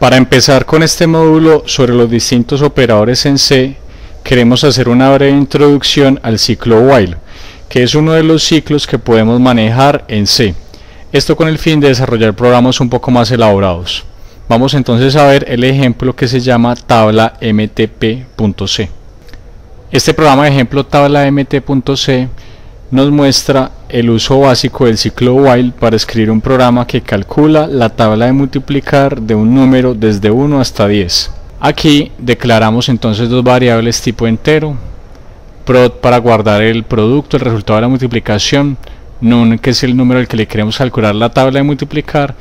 Para empezar con este módulo sobre los distintos operadores en C, queremos hacer una breve introducción al ciclo while, que es uno de los ciclos que podemos manejar en C. Esto con el fin de desarrollar programas un poco más elaborados. Vamos entonces a ver el ejemplo que se llama tabla mtp.c. Este programa de ejemplo tabla mtp.c nos muestra el uso básico del ciclo while para escribir un programa que calcula la tabla de multiplicar de un número desde 1 hasta 10. Aquí declaramos entonces dos variables tipo entero, prod para guardar el producto, el resultado de la multiplicación, num que es el número al que le queremos calcular la tabla de multiplicar,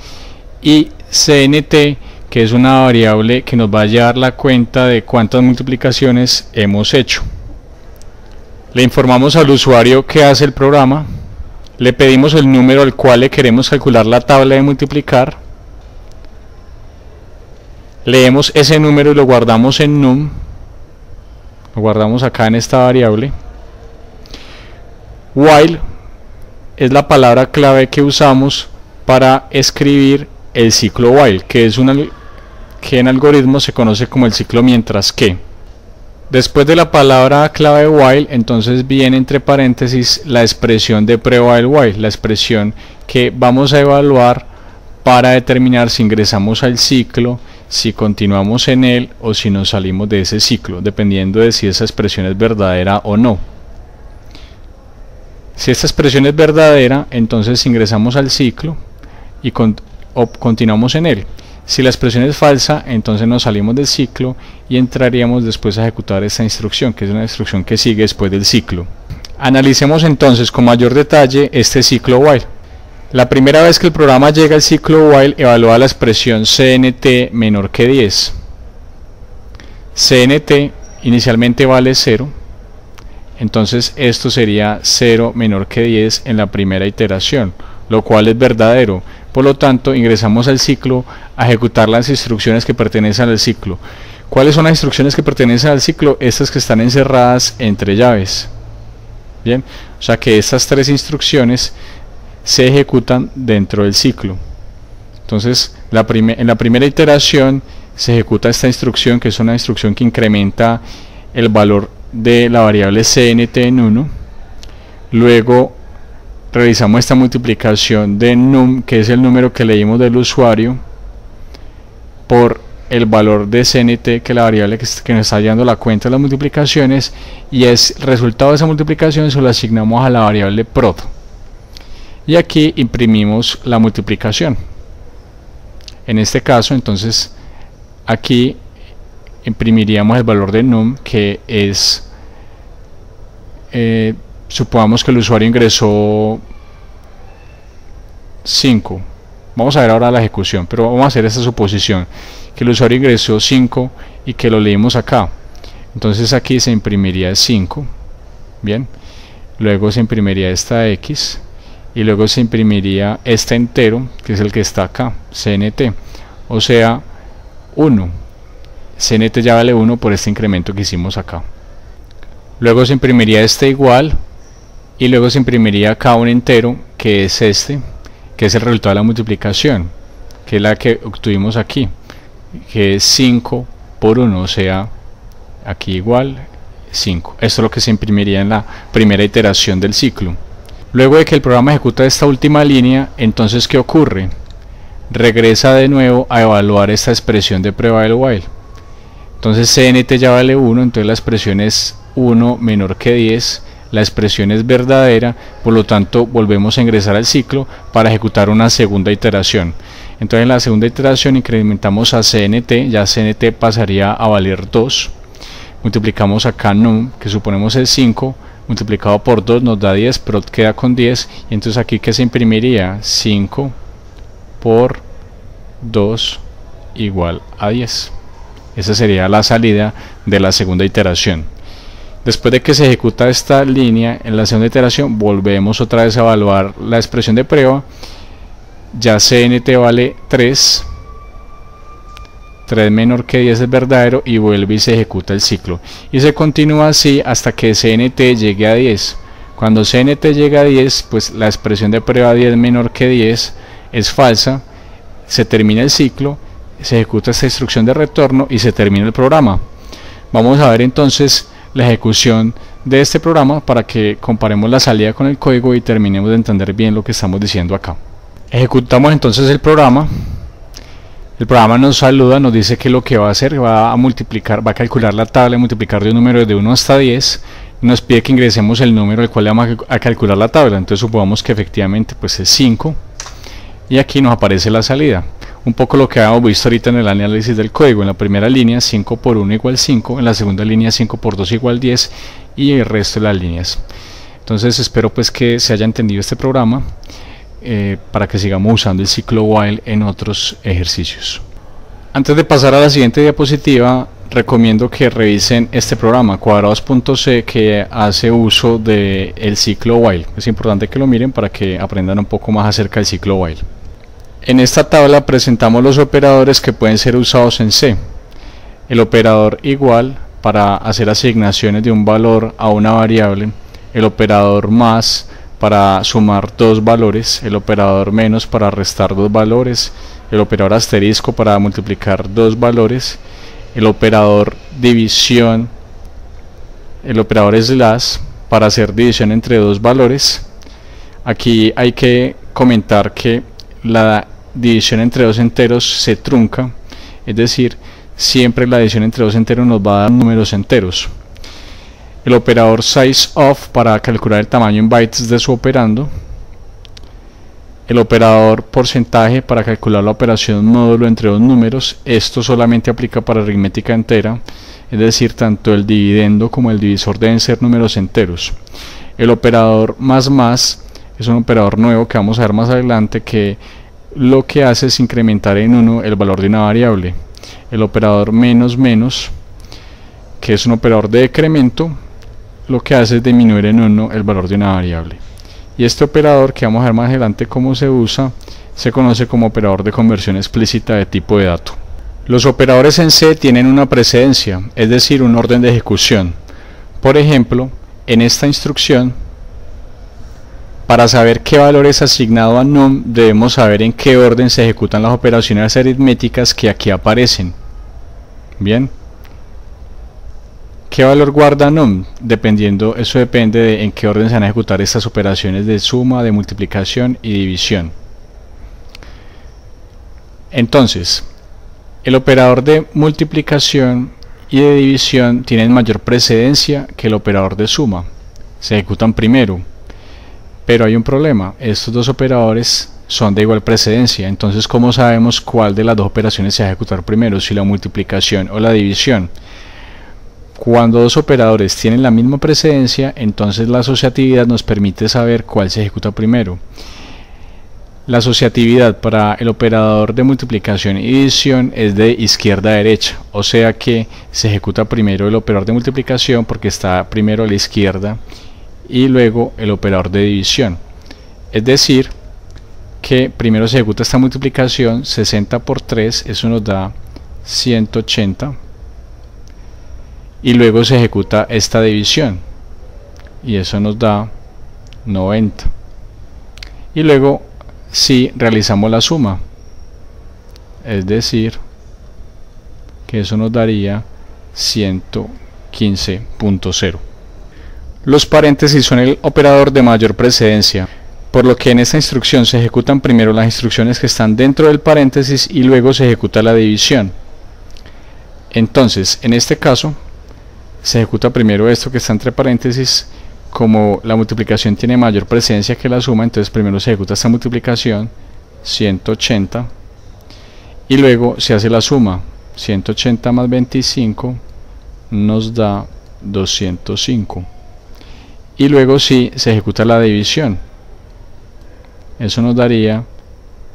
y cnt que es una variable que nos va a llevar la cuenta de cuántas multiplicaciones hemos hecho. Le informamos al usuario qué hace el programa, le pedimos el número al cual le queremos calcular la tabla de multiplicar, leemos ese número y lo guardamos en num, lo guardamos acá en esta variable. While es la palabra clave que usamos para escribir el ciclo while, que en algoritmos se conoce como el ciclo mientras que. Después de la palabra clave while, entonces viene entre paréntesis la expresión de prueba del while, la expresión que vamos a evaluar para determinar si ingresamos al ciclo, si continuamos en él o si nos salimos de ese ciclo, dependiendo de si esa expresión es verdadera o no. Si esta expresión es verdadera, entonces ingresamos al ciclo y continuamos en él. Si la expresión es falsa, entonces nos salimos del ciclo y entraríamos después a ejecutar esta instrucción, que es una instrucción que sigue después del ciclo. Analicemos entonces con mayor detalle este ciclo while. La primera vez que el programa llega al ciclo while, evalúa la expresión cnt menor que 10. Cnt inicialmente vale 0, entonces esto sería 0 menor que 10 en la primera iteración, lo cual es verdadero. Por lo tanto, ingresamos al ciclo a ejecutar las instrucciones que pertenecen al ciclo. ¿Cuáles son las instrucciones que pertenecen al ciclo? Estas que están encerradas entre llaves. Bien, o sea que estas tres instrucciones se ejecutan dentro del ciclo. Entonces, en la primera iteración se ejecuta esta instrucción, que es una instrucción que incrementa el valor de la variable cnt en 1. Luego realizamos esta multiplicación de num, que es el número que leímos del usuario, por el valor de cnt, que es la variable que nos está dando la cuenta de las multiplicaciones, y el resultado de esa multiplicación se lo asignamos a la variable prod. Y aquí imprimimos la multiplicación. En este caso, entonces, aquí imprimiríamos el valor de num, que es supongamos que el usuario ingresó 5. Vamos a ver ahora la ejecución, pero vamos a hacer esta suposición, que el usuario ingresó 5 y que lo leímos acá. Entonces aquí se imprimiría 5, bien, luego se imprimiría esta x y luego se imprimiría este entero, que es el que está acá, cnt, o sea 1. Cnt ya vale 1 por este incremento que hicimos acá. Luego se imprimiría este igual, y luego se imprimiría acá un entero, que es este, que es el resultado de la multiplicación, que es la que obtuvimos aquí, que es 5 por 1, o sea, aquí igual 5. Esto es lo que se imprimiría en la primera iteración del ciclo. Luego de que el programa ejecuta esta última línea, entonces ¿qué ocurre? Regresa de nuevo a evaluar esta expresión de prueba del while. Entonces cnt ya vale 1, entonces la expresión es 1 menor que 10, la expresión es verdadera, por lo tanto volvemos a ingresar al ciclo para ejecutar una segunda iteración. Entonces en la segunda iteración incrementamos a cnt, ya cnt pasaría a valer 2, multiplicamos acá num, que suponemos es 5, multiplicado por 2 nos da 10, prod queda con 10, y entonces aquí que se imprimiría 5 por 2 igual a 10. Esa sería la salida de la segunda iteración. Después de que se ejecuta esta línea, en la segunda iteración volvemos otra vez a evaluar la expresión de prueba. Ya cnt vale 3, 3 menor que 10 es verdadero, y vuelve y se ejecuta el ciclo. Y se continúa así hasta que cnt llegue a 10. Cuando cnt llega a 10, pues la expresión de prueba 10 menor que 10 es falsa, se termina el ciclo, se ejecuta esta instrucción de retorno y se termina el programa. Vamos a ver entonces la ejecución de este programa para que comparemos la salida con el código y terminemos de entender bien lo que estamos diciendo acá. Ejecutamos entonces el programa. El programa nos saluda, nos dice que lo que va a hacer va a multiplicar, va a calcular la tabla y multiplicar de un número de 1 hasta 10. Nos pide que ingresemos el número al cual le vamos a calcular la tabla. Entonces supongamos que efectivamente pues es 5 y aquí nos aparece la salida. Un poco lo que habíamos visto ahorita en el análisis del código. En la primera línea 5 por 1 igual 5, en la segunda línea 5 por 2 igual 10 y el resto de las líneas. Entonces espero pues que se haya entendido este programa para que sigamos usando el ciclo while en otros ejercicios. Antes de pasar a la siguiente diapositiva, recomiendo que revisen este programa Cuadrados.c, que hace uso del ciclo while. Es importante que lo miren para que aprendan un poco más acerca del ciclo while. En esta tabla presentamos los operadores que pueden ser usados en C. El operador igual para hacer asignaciones de un valor a una variable, el operador más para sumar dos valores, el operador menos para restar dos valores, el operador asterisco para multiplicar dos valores, el operador división, el operador slash para hacer división entre dos valores. Aquí hay que comentar que la división entre dos enteros se trunca, es decir, siempre la división entre dos enteros nos va a dar números enteros. El operador sizeOf para calcular el tamaño en bytes de su operando, el operador porcentaje para calcular la operación módulo entre dos números. Esto solamente aplica para aritmética entera, es decir, tanto el dividendo como el divisor deben ser números enteros. El operador más es un operador nuevo que vamos a ver más adelante, que lo que hace es incrementar en 1 el valor de una variable. El operador menos, que es un operador de decremento, lo que hace es disminuir en 1 el valor de una variable. Y este operador, que vamos a ver más adelante cómo se usa, se conoce como operador de conversión explícita de tipo de dato. Los operadores en C tienen una precedencia, es decir, un orden de ejecución. Por ejemplo, en esta instrucción, para saber qué valor es asignado a num, debemos saber en qué orden se ejecutan las operaciones aritméticas que aquí aparecen. Bien. ¿Qué valor guarda num? Dependiendo, eso depende de en qué orden se van a ejecutar estas operaciones de suma, de multiplicación y división. Entonces, el operador de multiplicación y de división tienen mayor precedencia que el operador de suma. Se ejecutan primero. Pero hay un problema, estos dos operadores son de igual precedencia. Entonces, ¿cómo sabemos cuál de las dos operaciones se va a ejecutar primero, si la multiplicación o la división? Cuando dos operadores tienen la misma precedencia, entonces la asociatividad nos permite saber cuál se ejecuta primero. La asociatividad para el operador de multiplicación y división es de izquierda a derecha, o sea que se ejecuta primero el operador de multiplicación porque está primero a la izquierda y luego el operador de división. Es decir, que primero se ejecuta esta multiplicación, 60 por 3, eso nos da 180. Y luego se ejecuta esta división y eso nos da 90. Y luego si realizamos la suma, es decir, que eso nos daría 115.0. Los paréntesis son el operador de mayor precedencia, por lo que en esta instrucción se ejecutan primero las instrucciones que están dentro del paréntesis y luego se ejecuta la división. Entonces, en este caso, se ejecuta primero esto que está entre paréntesis. Como la multiplicación tiene mayor precedencia que la suma, entonces primero se ejecuta esta multiplicación, 180, y luego se hace la suma, 180 más 25 nos da 205, y luego sí se ejecuta la división, eso nos daría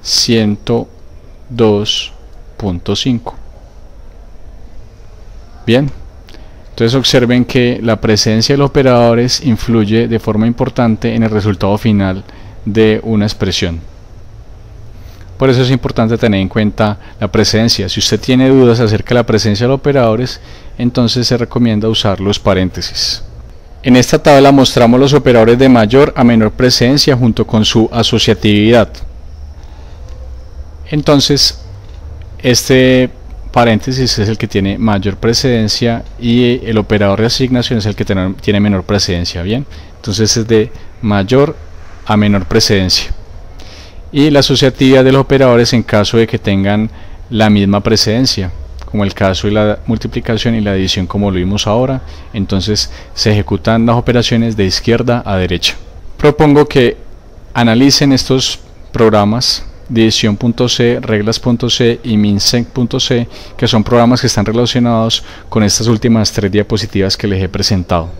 102.5. Bien. Entonces observen que la presencia de los operadores influye de forma importante en el resultado final de una expresión. Por eso es importante tener en cuenta la precedencia. Si usted tiene dudas acerca de la presencia de los operadores, entonces se recomienda usar los paréntesis. En esta tabla mostramos los operadores de mayor a menor precedencia junto con su asociatividad. Entonces, este paréntesis es el que tiene mayor precedencia y el operador de asignación es el que tiene menor precedencia. Bien, entonces es de mayor a menor precedencia. Y la asociatividad de los operadores en caso de que tengan la misma precedencia, como el caso de la multiplicación y la división como lo vimos ahora. Entonces se ejecutan las operaciones de izquierda a derecha. Propongo que analicen estos programas división.c, reglas.c y minsec.c, que son programas que están relacionados con estas últimas 3 diapositivas que les he presentado.